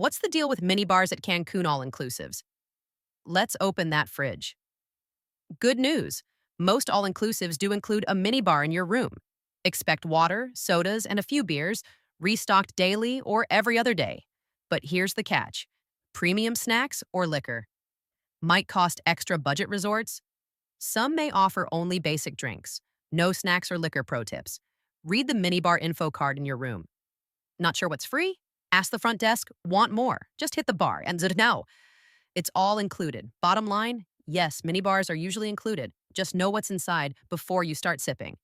What's the deal with minibars at Cancun all-inclusives? Let's open that fridge. Good news. Most all-inclusives do include a minibar in your room. Expect water, sodas, and a few beers, restocked daily or every other day. But here's the catch. Premium snacks or liquor might cost extra budget resorts. Some may offer only basic drinks. No snacks or liquor pro tips. Read the minibar info card in your room. Not sure what's free? Ask the front desk, want more? Just hit the bar and no. It's all included. Bottom line, yes, minibars are usually included. Just know what's inside before you start sipping.